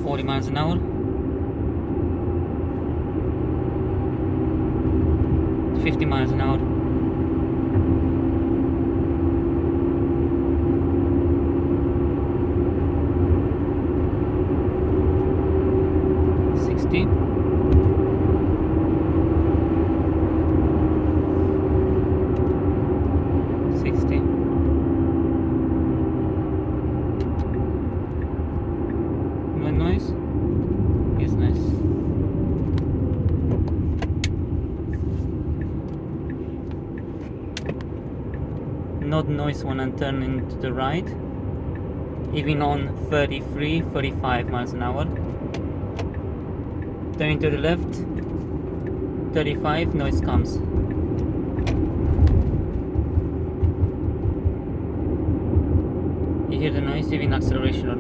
40 miles an hour. 50 miles an hour. 60. 60. What noise? Is nice. Not noise when I'm turning to the right, even on 33, 35 miles an hour. Turning to the left, 35, noise comes. You hear the noise even acceleration or